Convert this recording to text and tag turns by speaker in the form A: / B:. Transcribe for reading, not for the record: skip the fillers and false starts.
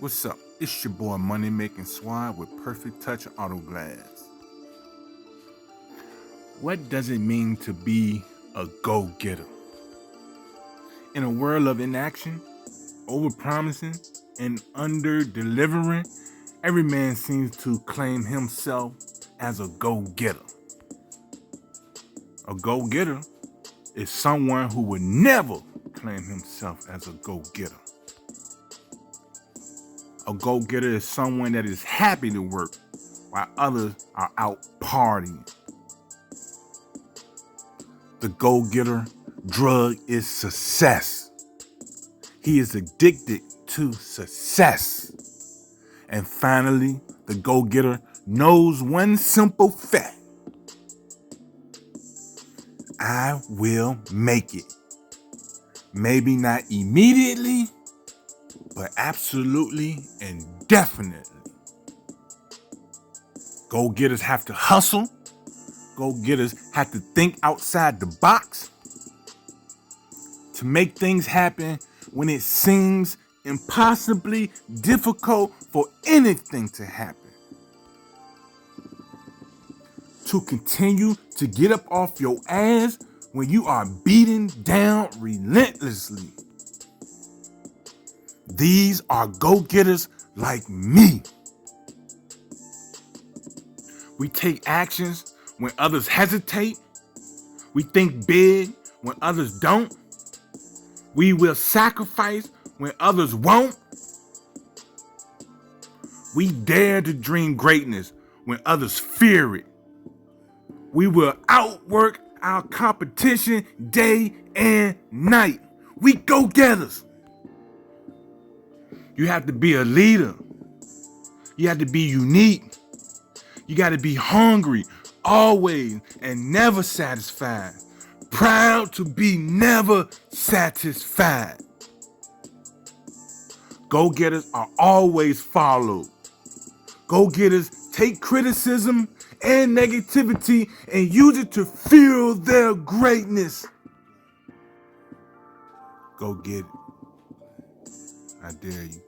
A: What's up? It's your boy Money Making Swab with Perfect Touch Auto Glass. What does it mean to be a go-getter? In a world of inaction, over-promising, and under-delivering, every man seems to claim himself as a go-getter. A go-getter is someone who would never claim himself as a go-getter. A go-getter is someone that is happy to work while others are out partying. The go-getter drug is success. He is addicted to success. And finally, the go-getter knows one simple fact. I will make it. Maybe not immediately, but absolutely and definitely. Go-getters have to hustle. Go-getters have to think outside the box to make things happen when it seems impossibly difficult for anything to happen. To continue to get up off your ass when you are beaten down relentlessly. These are go-getters like me. We take actions when others hesitate. We think big when others don't. We will sacrifice when others won't. We dare to dream greatness when others fear it. We will outwork our competition day and night. We go-getters. You have to be a leader. You have to be unique. You got to be hungry, always and never satisfied. Proud to be never satisfied. Go-getters are always followed. Go-getters take criticism and negativity and use it to fuel their greatness. Go get it. I dare you.